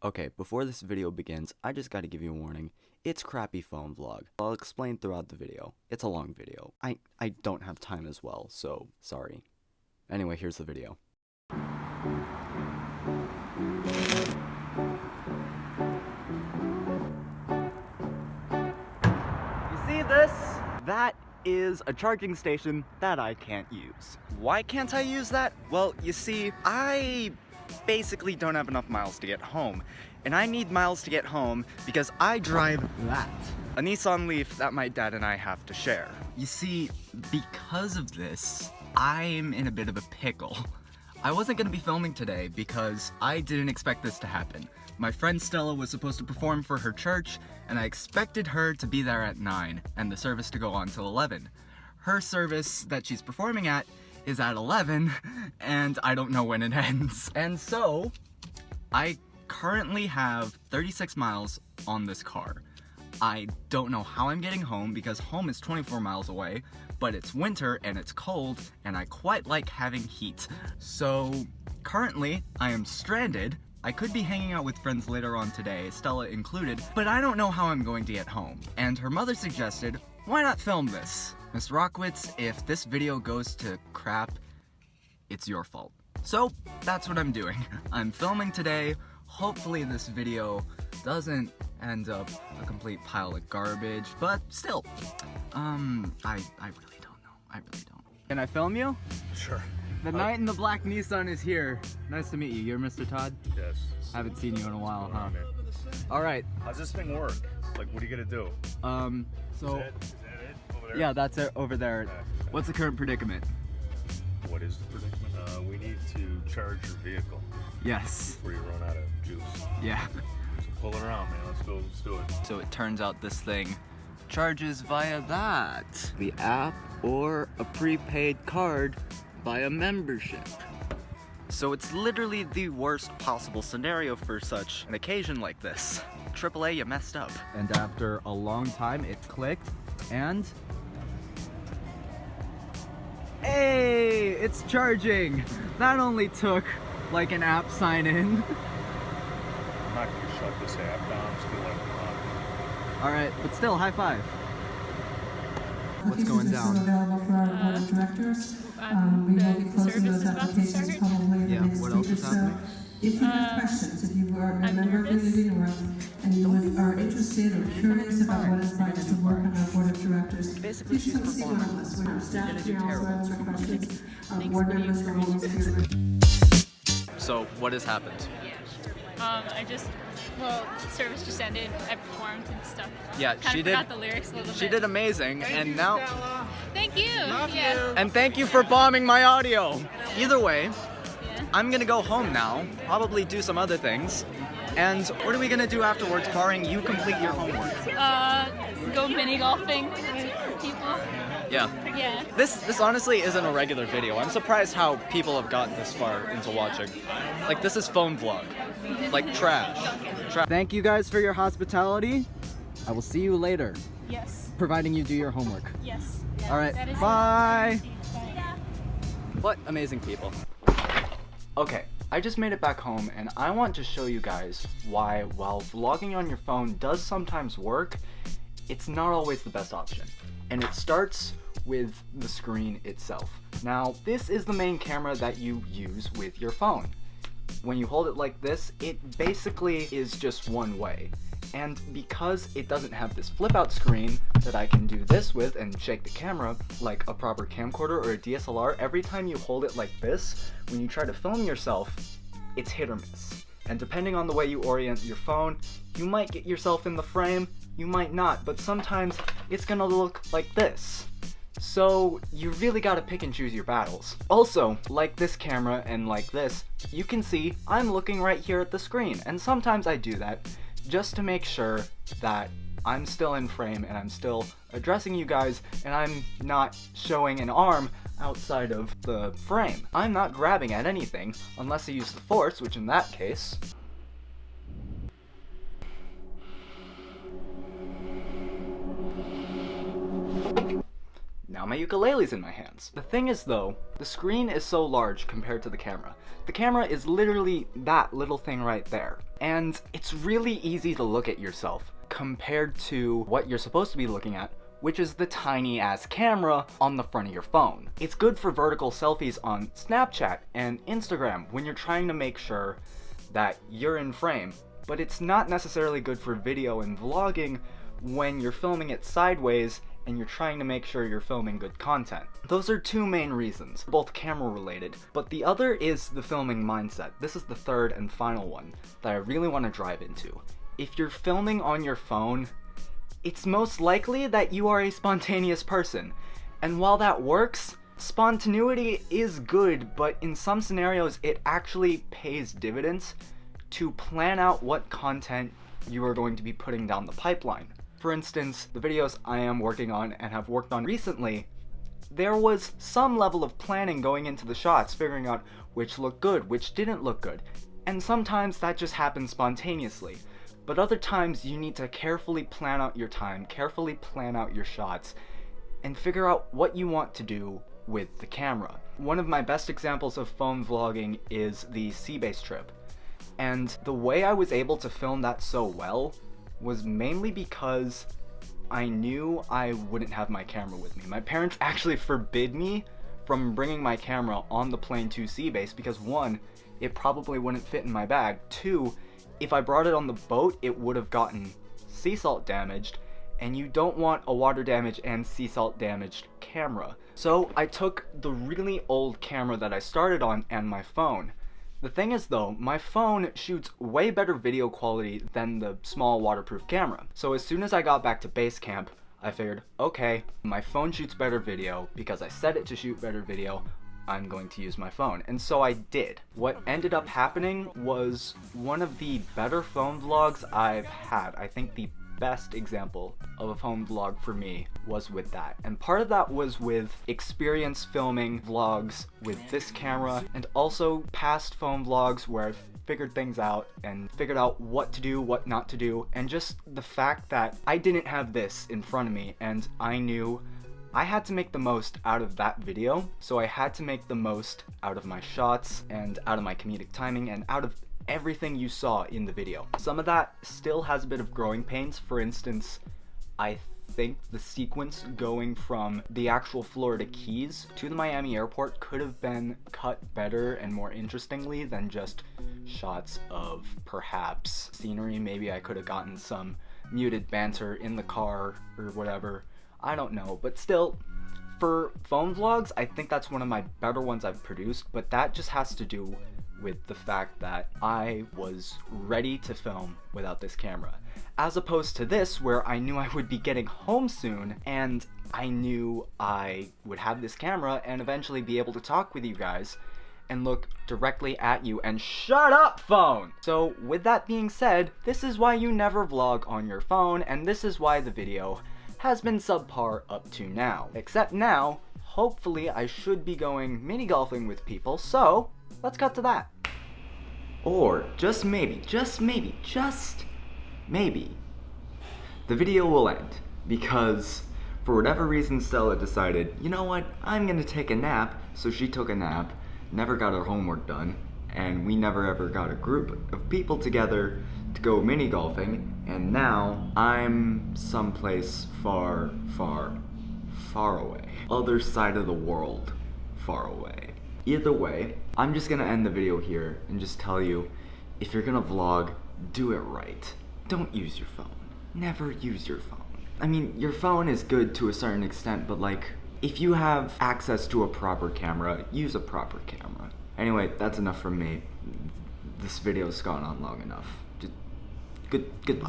Okay, before this video begins, I just gotta give you a warning. It's crappy phone vlog. I'll explain throughout the video. It's a long video. I don't have time as well, so sorry. Anyway, here's the video. You see this? That is a charging station that I can't use. Why can't I use that? Well, you see, I basically don't have enough miles to get home. And I need miles to get home because I drive that. A Nissan Leaf that my dad and I have to share. You see, because of this, I'm in a bit of a pickle. I wasn't gonna be filming today because I didn't expect this to happen. My friend Stella was supposed to perform for her church, and I expected her to be there at 9 and the service to go on till 11. Her service that she's performing at is at 11, and I don't know when it ends. And so, I currently have 36 miles on this car. I don't know how I'm getting home because home is 24 miles away, but it's winter and it's cold, and I quite like having heat. So, currently, I am stranded. I could be hanging out with friends later on today, Stella included, but I don't know how I'm going to get home. And her mother suggested, why not film this? Miss Rockwitz, if this video goes to crap, it's your fault. So, that's what I'm doing. I'm filming today. Hopefully this video doesn't end up a complete pile of garbage, but still, I really don't know. I really don't. Can I film you? Sure. The knight in the black Nissan is here. Nice to meet you. You're Mr. Todd? Yes. Haven't seen you in a while, huh? All Alright. How's this thing work? Like, what are you gonna do? So... Is that it? Over there? Yeah, that's it over there. Okay. What's the current predicament? What is the predicament? We need to charge your vehicle Yes. before you run out of juice. Yeah. So pull it around, man. Let's do it. So it turns out this thing charges via that. The app or a prepaid card via membership. So it's literally the worst possible scenario for such an occasion like this. AAA, you messed up. And after a long time, it clicked, and... Hey, it's charging! That only took like an app sign in. I'm not gonna shut this app down. I'm still letting it run. Alright, but still, high five. What's going down? Available for our board of directors. We will be closing those applications probably in the next what else week or is so. happening? If you have questions, if you are a member of Unity North and you are interested or curious about what it's like to work on our board of directors, Basically, please she's come see one of us. We're staff here also answer questions. Our Thanks board for members are always here. So, what has happened? Service just ended. I performed and stuff. Yeah, Kind she of did. forgot the lyrics a little bit. She did amazing, and now... Thank you. Yeah. And thank you for bombing my audio! Either way, Yeah. I'm gonna go home now, probably do some other things, and what are we gonna do afterwards, barring you complete your homework? Go mini golfing with people. Yeah. Yeah. This honestly isn't a regular video. I'm surprised how people have gotten this far into watching. Like, this is phone vlog. Like, trash. Thank you guys for your hospitality. I will see you later, Yes. providing you do your homework. Yes. Alright, That is bye! Bye. What amazing people. Okay, I just made it back home, and I want to show you guys why, while vlogging on your phone does sometimes work, it's not always the best option. And it starts with the screen itself. Now, this is the main camera that you use with your phone. When you hold it like this, it basically is just one way. And because it doesn't have this flip out screen that I can do this with and shake the camera like a proper camcorder or a DSLR, every time you hold it like this, when you try to film yourself, it's hit or miss. And depending on the way you orient your phone, you might get yourself in the frame, you might not, but sometimes it's gonna look like this. So you really gotta pick and choose your battles. Also, like this camera and like this, you can see I'm looking right here at the screen, and sometimes I do that just to make sure that I'm still in frame and I'm still addressing you guys and I'm not showing an arm outside of the frame. I'm not grabbing at anything unless I use the force, which in that case... Now my ukulele's in my hands. The thing is though, the screen is so large compared to the camera. The camera is literally that little thing right there. And it's really easy to look at yourself compared to what you're supposed to be looking at, which is the tiny ass camera on the front of your phone. It's good for vertical selfies on Snapchat and Instagram when you're trying to make sure that you're in frame, but it's not necessarily good for video and vlogging when you're filming it sideways and you're trying to make sure you're filming good content. Those are two main reasons, both camera related, but the other is the filming mindset. This is the third and final one that I really want to drive into. If you're filming on your phone, it's most likely that you are a spontaneous person. And while that works, spontaneity is good, but in some scenarios it actually pays dividends to plan out what content you are going to be putting down the pipeline. For instance, the videos I am working on and have worked on recently, there was some level of planning going into the shots, figuring out which looked good, which didn't look good. And sometimes that just happens spontaneously. But other times you need to carefully plan out your time, carefully plan out your shots, and figure out what you want to do with the camera. One of my best examples of phone vlogging is the sea-base trip. And the way I was able to film that so well was mainly because I knew I wouldn't have my camera with me. My parents actually forbid me from bringing my camera on the plane to sea-base because 1, it probably wouldn't fit in my bag. 2, if I brought it on the boat, it would have gotten sea salt damaged, and you don't want a water damage and sea salt damaged camera. So I took the really old camera that I started on and my phone. The thing is though, my phone shoots way better video quality than the small waterproof camera. So as soon as I got back to base camp, I figured, okay, my phone shoots better video because I set it to shoot better video. I'm going to use my phone. And so I did. What ended up happening was one of the better phone vlogs I've had. I think the best example of a phone vlog for me was with that. And part of that was with experience filming vlogs with this camera and also past phone vlogs where I've figured things out and figured out what to do, what not to do, and just the fact that I didn't have this in front of me and I knew I had to make the most out of that video, so I had to make the most out of my shots and out of my comedic timing and out of everything you saw in the video. Some of that still has a bit of growing pains. For instance, I think the sequence going from the actual Florida Keys to the Miami airport could have been cut better and more interestingly than just shots of perhaps scenery. Maybe I could have gotten some muted banter in the car or whatever. I don't know, but still, for phone vlogs, I think that's one of my better ones I've produced, but that just has to do with the fact that I was ready to film without this camera. As opposed to this, where I knew I would be getting home soon, and I knew I would have this camera and eventually be able to talk with you guys and look directly at you and shut up, phone! So with that being said, this is why you never vlog on your phone, and this is why the video has been subpar up to now. Except now, hopefully I should be going mini golfing with people, so let's cut to that. Or just maybe, the video will end because for whatever reason Stella decided, you know what, I'm gonna take a nap, so she took a nap, never got her homework done, and we never ever got a group of people together to go mini golfing, and now I'm someplace far, far, far away. Other side of the world, far away. Either way, I'm just gonna end the video here and just tell you, if you're gonna vlog, do it right. Don't use your phone. Never use your phone. I mean, your phone is good to a certain extent, but like, if you have access to a proper camera, use a proper camera. Anyway, that's enough from me. This video's gone on long enough. Just goodbye.